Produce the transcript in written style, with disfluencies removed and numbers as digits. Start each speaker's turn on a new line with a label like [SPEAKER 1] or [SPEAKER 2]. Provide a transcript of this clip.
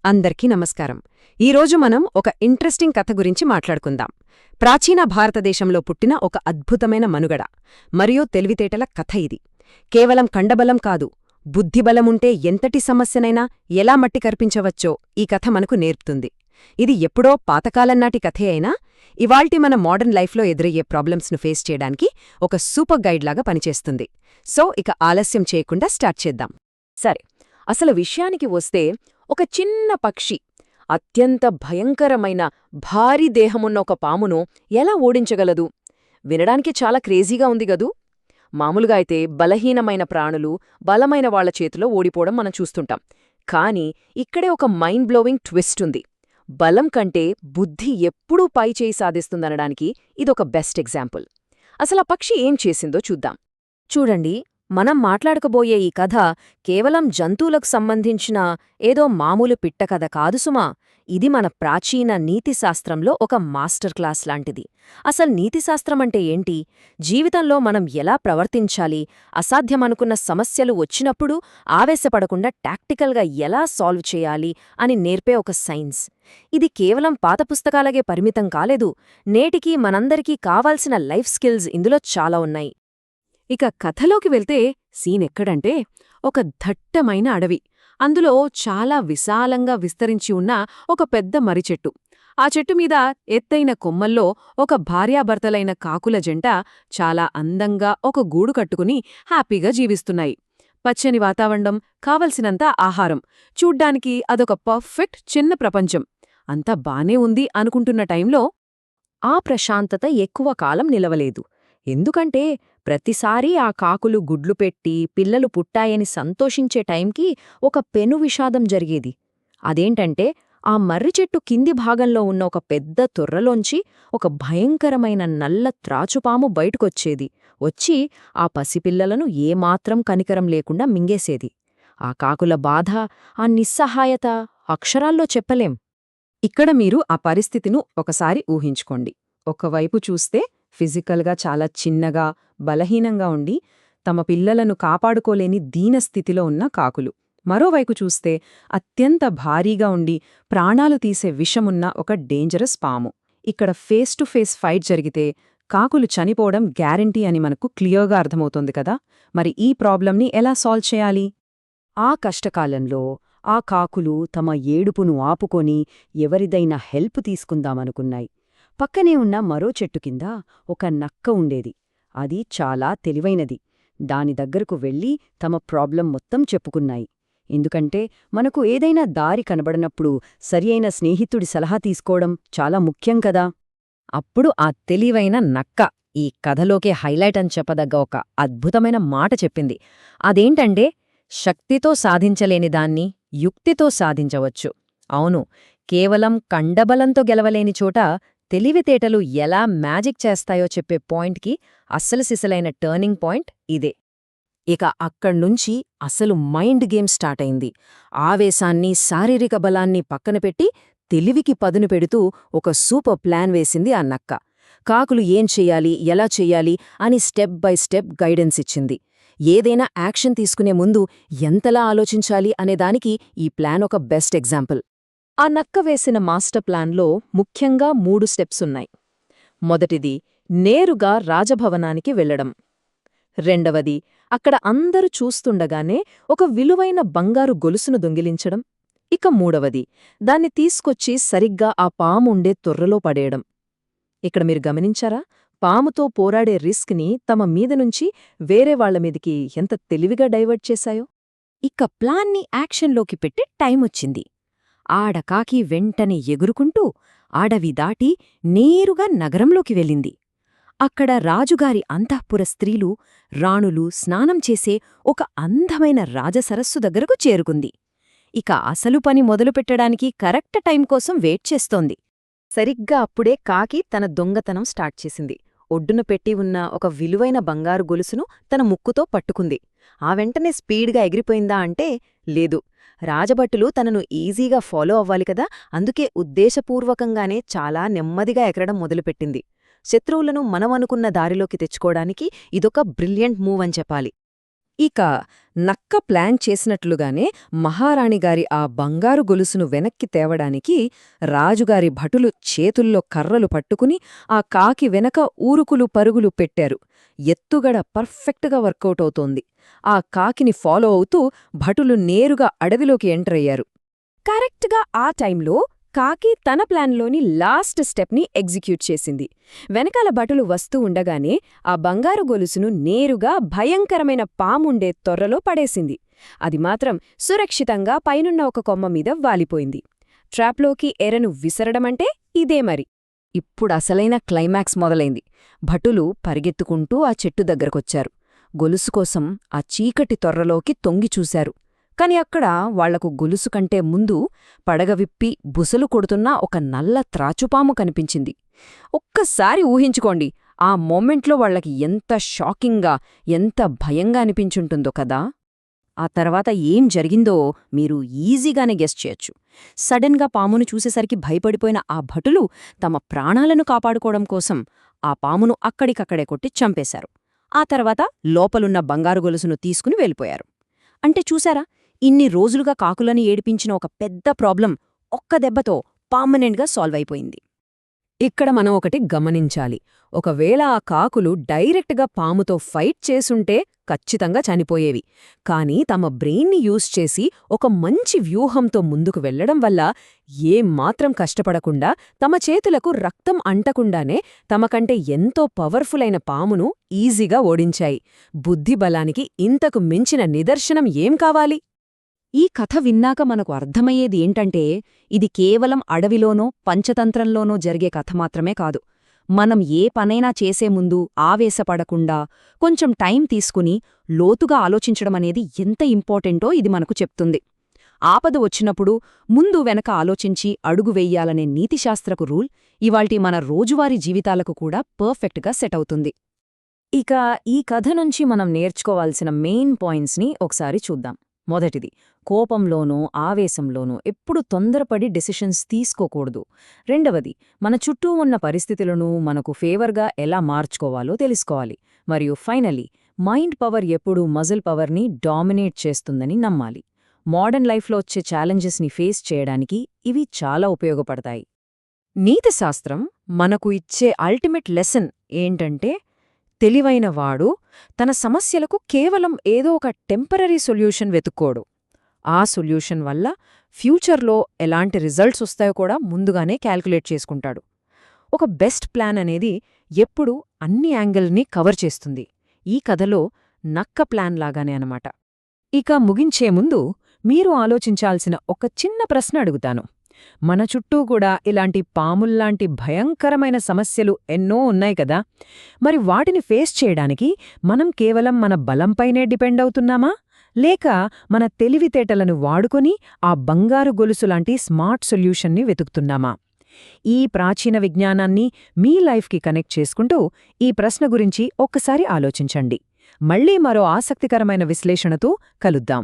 [SPEAKER 1] అందరికీ నమస్కారం. ఈరోజు మనం ఒక ఇంట్రెస్టింగ్ కథ గురించి మాట్లాడుకుందాం. ప్రాచీన భారతదేశంలో పుట్టిన ఒక అద్భుతమైన మనుగడ మరియు తెలివితేటల కథ ఇది. కేవలం కండబలం కాదు, బుద్ధిబలముంటే ఎంతటి సమస్యనైనా ఎలా మట్టి కర్పించవచ్చో ఈ కథ మనకు నేర్పుతుంది. ఇది ఎప్పుడో పాతకాలన్నాటి కథే అయినా ఇవాల్టి మన మోడర్న్ లైఫ్లో ఎదురయ్యే ప్రాబ్లమ్స్ను ఫేస్ చేయడానికి ఒక సూపర్ గైడ్లాగా పనిచేస్తుంది. సో ఇక ఆలస్యం చేయకుండా స్టార్ట్ చేద్దాం. సరే, అసలు విషయానికి వస్తే ఒక చిన్న పక్షి అత్యంత భయంకరమైన భారీ దేహమున్న ఒక పామును ఎలా ఓడించగలదు? వినడానికి చాలా క్రేజీగా ఉంది గదూ. మామూలుగా అయితే బలహీనమైన ప్రాణులు బలమైన వాళ్ల చేతిలో ఓడిపోవడం మనం చూస్తుంటాం. కానీ ఇక్కడే ఒక మైండ్ బ్లోవింగ్ ట్విస్ట్ ఉంది. బలం కంటే బుద్ధి ఎప్పుడూ పైచేయి సాధిస్తుందనడానికి ఇదొక బెస్ట్ ఎగ్జాంపుల్. అసలా పక్షి ఏం చేసిందో చూద్దాం. చూడండి, మనం మాట్లాడకబోయే ఈ కథ కేవలం జంతువులకు సంబంధించిన ఏదో మామూలు పిట్టకథ కాదు సుమా. ఇది మన ప్రాచీన నీతిశాస్త్రంలో ఒక మాస్టర్ క్లాస్ లాంటిది. అసలు నీతిశాస్త్రమంటే ఏంటి? జీవితంలో మనం ఎలా ప్రవర్తించాలి, అసాధ్యమనుకున్న సమస్యలు వచ్చినప్పుడు ఆవేశపడకుండా టాక్టికల్గా ఎలా సాల్వ్ చేయాలి అని నేర్పే ఒక సైన్స్. ఇది కేవలం పాత పుస్తకాలకే పరిమితం కాలేదు. నేటికీ మనందరికీ కావాల్సిన లైఫ్ స్కిల్స్ ఇందులో చాలా ఉన్నాయి. ఇక కథలోకి వెళ్తే సీనెక్కడంటే ఒక దట్టమైన అడవి. అందులో చాలా విశాలంగా విస్తరించి ఉన్న ఒక పెద్ద మర్రిచెట్టు. ఆ చెట్టుమీద ఎత్తైన కొమ్మల్లో ఒక భార్యాభర్తలైన కాకుల జంట చాలా అందంగా ఒక గూడు కట్టుకుని హ్యాపీగా జీవిస్తున్నాయి. పచ్చని వాతావరణం, కావలసినంత ఆహారం, చూడ్డానికి అదొక పర్ఫెక్ట్ చిన్న ప్రపంచం. అంతా బానే ఉంది అనుకుంటున్న టైంలో ఆ ప్రశాంతత ఎక్కువ కాలం నిలవలేదు. ఎందుకంటే ప్రతిసారీ ఆ కాకులు గుడ్లు పెట్టి పిల్లలు పుట్టాయని సంతోషించే టైంకి ఒక పెను విషాదం జరిగేది. అదేంటంటే ఆ మర్రిచెట్టు కింది భాగంలో ఉన్న ఒక పెద్ద తొర్రలోంచి ఒక భయంకరమైన నల్ల త్రాచుపాము బయటకొచ్చేది. వచ్చి ఆ పసిపిల్లలను ఏమాత్రం కనికరం లేకుండా మింగేసేది. ఆ కాకుల బాధ, ఆ నిస్సహాయత అక్షరాల్లో చెప్పలేం. ఇక్కడ మీరు ఆ పరిస్థితిను ఒకసారి ఊహించుకోండి. ఒకవైపు చూస్తే ఫిజికల్గా చాలా చిన్నగా, బలహీనంగా ఉండి తమ పిల్లలను కాపాడుకోలేని దీనస్థితిలో ఉన్న కాకులు. మరోవైపు చూస్తే అత్యంత భారీగా ఉండి ప్రాణాలు తీసే విషమున్న ఒక డేంజరస్ పాము. ఇక్కడ ఫేస్ టు ఫేస్ ఫైట్ జరిగితే కాకులు చనిపోవడం గ్యారంటీ అని మనకు క్లియర్గా అర్థమవుతోంది కదా. మరి ఈ ప్రాబ్లంని ఎలా సాల్వ్ చేయాలి? ఆ కష్టకాలంలో ఆ కాకులు తమ ఏడుపును ఆపుకొని ఎవరిదైనా హెల్ప్ తీసుకుందామనుకున్నాయి. పక్కనే ఉన్న మరో చెట్టు కింద ఒక నక్క ఉండేది. అది చాలా తెలివైనది. దాని దగ్గరకు వెళ్లి తమ ప్రాబ్లం మొత్తం చెప్పుకున్నాయి. ఎందుకంటే మనకు ఏదైనా దారి కనబడనప్పుడు సరియైన స్నేహితుడి సలహా తీసుకోవడం చాలా ముఖ్యం కదా. అప్పుడు ఆ తెలివైన నక్క ఈ కథలోకే హైలైట్ అని చెప్పదగ్గ ఒక అద్భుతమైన మాట చెప్పింది. అదేంటంటే, శక్తితో సాధించలేని దాన్ని యుక్తితో సాధించవచ్చు. అవును, కేవలం కండబలంతో గెలవలేని చోట తెలివితేటలు ఎలా మ్యాజిక్ చేస్తాయో చెప్పే పాయింట్కి అస్సలు సిసలైన టర్నింగ్ పాయింట్ ఇదే. ఇక అక్కడ్నుంచి అసలు మైండ్ గేమ్ స్టార్ట్ అయింది. ఆవేశాన్ని, శారీరక బలాన్ని పక్కన పెట్టి తెలివికి పదును పెడుతూ ఒక సూపర్ ప్లాన్ వేసింది ఆ నక్క. కాకులు ఏం చెయ్యాలి, ఎలా చెయ్యాలి అని స్టెప్ బై స్టెప్ గైడెన్స్ ఇచ్చింది. ఏదైనా యాక్షన్ తీసుకునే ముందు ఎంతలా ఆలోచించాలి అనేదానికి ఈ ప్లాన్ ఒక బెస్ట్ ఎగ్జాంపుల్. ఆ నక్క వేసిన మాస్టర్ ప్లాన్లో ముఖ్యంగా 3 స్టెప్సున్నాయి. మొదటిది, నేరుగా రాజభవనానికి వెళ్లడం. రెండవది, అక్కడ అందరూ చూస్తుండగానే ఒక విలువైన బంగారు గొలుసును దొంగిలించడం. ఇక మూడవది, దాన్ని తీసుకొచ్చి సరిగ్గా ఆ పాముండే తొర్రలో పడేయడం. ఇక్కడ మీరు గమనించారా? పాముతో పోరాడే రిస్క్ని తమ మీదనుంచి వేరే వాళ్లమీదికి ఎంత తెలివిగా డైవర్ట్ చేశాయో. ఇక ప్లాన్ని యాక్షన్లోకి పెట్టి టైమొచ్చింది. ఆడకాకి వెంటనే ఎగురుకుంటూ అడవి దాటి నేరుగా నగరంలోకి వెళ్ళింది. అక్కడ రాజుగారి అంతఃపుర స్త్రీలు, రాణులు స్నానం చేసే ఒక అందమైన రాజసరస్సు దగ్గరకు చేరుకుంది. ఇక అసలు పని మొదలుపెట్టడానికి కరెక్ట్ టైం కోసం వెయిట్ చేస్తోంది. సరిగ్గా అప్పుడే కాకి తన దొంగతనం స్టార్ట్ చేసింది. ఒడ్డున పెట్టి ఉన్న ఒక విలువైన బంగారు గొలుసును తన ముక్కుతో పట్టుకుంది. ఆ వెంటనే స్పీడ్గా ఎగిరిపోయిందా అంటే లేదు. రాజభటులు తనను ఈజీగా ఫాలో అవ్వాలి కదా, అందుకే ఉద్దేశపూర్వకంగానే చాలా నెమ్మదిగా ఎగరడం మొదలుపెట్టింది. శత్రువులను మనమనుకున్న దారిలోకి తెచ్చుకోవడానికి ఇదొక బ్రిలియంట్ మూవ్ అని చెప్పాలి. ఇక నక్క ప్లాన్ చేసినట్లుగానే మహారాణిగారి ఆ బంగారు గొలుసును వెనక్కి తేవడానికి రాజుగారి భటులు చేతుల్లో కర్రలు పట్టుకుని ఆ కాకి వెనక ఊరుకులు పరుగులు పెట్టారు. ఎత్తుగడ పర్ఫెక్ట్గా వర్కౌట్ అవుతోంది. ఆ కాకిని ఫాలో అవుతూ భటులు నేరుగా అడవిలోకి ఎంటర్ అయ్యారు. కరెక్ట్గా ఆ టైంలో కాకి తన ప్లాన్లోని లాస్ట్ స్టెప్ని ఎగ్జిక్యూట్ చేసింది. వెనకాల భటులు వస్తూ ఉండగానే ఆ బంగారు గొలుసును నేరుగా భయంకరమైన పాముండే తొర్రలో పడేసింది. అది మాత్రం సురక్షితంగా పైనున్న ఒక కొమ్మ మీద వాలిపోయింది. ట్రాప్లోకి ఎరను విసరడమంటే ఇదే మరి. ఇప్పుడసలైన క్లైమాక్స్ మొదలైంది. భటులు పరిగెత్తుకుంటూ ఆ చెట్టు దగ్గరకొచ్చారు. గొలుసు కోసం ఆ చీకటి తొర్రలోకి తొంగిచూశారు. కాని అక్కడ వాళ్లకు గొలుసు కంటే ముందు పడగ విప్పి బుసలు కొడుతున్న ఒక నల్ల త్రాచుపాము కనిపించింది. ఒక్కసారి ఊహించుకోండి, ఆ మొమెంట్లో వాళ్లకి ఎంత షాకింగ్గా, ఎంత భయంగా అనిపించుంటుందో కదా. ఆ తర్వాత ఏం జరిగిందో మీరు ఈజీగానే గెస్ చేయొచ్చు. సడన్గా పామును చూసేసరికి భయపడిపోయిన ఆ భటులు తమ ప్రాణాలను కాపాడుకోవడం కోసం ఆ పామును అక్కడికక్కడే కొట్టి చంపేశారు. ఆ తర్వాత లోపలున్న బంగారు గొలుసును తీసుకుని వెళ్ళిపోయారు. అంటే చూశారా, ఇన్ని రోజులుగా కాకులని ఏడిపించిన ఒక పెద్ద ప్రాబ్లం ఒక్క దెబ్బతో పర్మనెంట్గా సాల్వ్ అయిపోయింది. ఇక్కడ మనం ఒకటి గమనించాలి. ఒకవేళ ఆ కాకులు డైరెక్ట్గా పాముతో ఫైట్ చేసుంటే ఖచ్చితంగా చనిపోయేవి. కానీ తమ బ్రెయిన్ని యూజ్ చేసి ఒక మంచి వ్యూహంతో ముందుకు వెళ్లడం వల్ల ఏమాత్రం కష్టపడకుండా తమ చేతులకు రక్తం అంటకుండానే తమకంటే ఎంతో పవర్ఫుల్ అయిన పామును ఈజీగా ఓడించాయి. బుద్ధిబలానికి ఇంతకు మించిన నిదర్శనం ఏం కావాలి? ఈ కథ విన్నాక మనకు అర్థమయ్యేది ఏంటంటే, ఇది కేవలం అడవిలోనో పంచతంత్రంలోనో జరిగే కథ మాత్రమే కాదు. మనం ఏ పనైనా చేసే ముందు ఆవేశపడకుండా కొంచెం టైం తీసుకుని లోతుగా ఆలోచించడమనేది ఎంత ఇంపార్టెంటో ఇది మనకు చెప్తుంది. ఆపద వచ్చినప్పుడు ముందు వెనక ఆలోచించి అడుగు వెయ్యాలనే నీతిశాస్త్రపు రూల్ ఇవాల్టి మన రోజువారీ జీవితాలకు కూడా పర్ఫెక్ట్గా సెట్ అవుతుంది. ఇక ఈ కథ నుంచి మనం నేర్చుకోవాల్సిన మెయిన్ పాయింట్స్ని ఒకసారి చూద్దాం. మొదటిది, కోపంలోనూ ఆవేశంలోనూ ఎప్పుడు తొందరపడి డెసిషన్స్ తీసుకోకూడదు. రెండవది, మన చుట్టూ ఉన్న పరిస్థితులను మనకు ఫేవర్గా ఎలా మార్చుకోవాలో తెలుసుకోవాలి. మరియు ఫైనలీ, మైండ్ పవర్ ఎప్పుడూ మజిల్ పవర్ని డామినేట్ చేస్తుందని నమ్మాలి. మోడర్న్ లైఫ్లో వచ్చే ఛాలెంజెస్ని ఫేస్ చేయడానికి ఇవి చాలా ఉపయోగపడతాయి. నీతిశాస్త్రం మనకు ఇచ్చే అల్టిమేట్ లెసన్ ఏంటంటే, తెలివైనవాడు తన సమస్యలకు కేవలం ఏదో ఒక టెంపరరీ సొల్యూషన్ వెతుక్కోడు. ఆ సొల్యూషన్ వల్ల ఫ్యూచర్లో ఎలాంటి రిజల్ట్స్ వస్తాయో కూడా ముందుగానే క్యాల్కులేట్ చేసుకుంటాడు. ఒక బెస్ట్ ప్లాన్ అనేది ఎప్పుడూ అన్ని యాంగిల్ని కవర్ చేస్తుంది. ఈ కథలో నక్క ప్లాన్ లాగానే అనమాట. ఇక ముగించే ముందు మీరు ఆలోచించాల్సిన ఒక చిన్న ప్రశ్న అడుగుతాను. మన చుట్టూ కూడా ఇలాంటి పాముల్లాంటి భయంకరమైన సమస్యలు ఎన్నో ఉన్నాయి కదా. మరి వాటిని ఫేస్ చేయడానికి మనం కేవలం మన బలంపైనే డిపెండ్ అవుతున్నామా, లేక మన తెలివితేటలను వాడుకొని ఆ బంగారు గొలుసులాంటి స్మార్ట్ సొల్యూషన్ని వెతుకుతున్నామా? ఈ ప్రాచీన విజ్ఞానాన్ని మీ లైఫ్కి కనెక్ట్ చేసుకుంటూ ఈ ప్రశ్న గురించి ఒక్కసారి ఆలోచించండి. మళ్లీ మరో ఆసక్తికరమైన విశ్లేషణతో కలుద్దాం.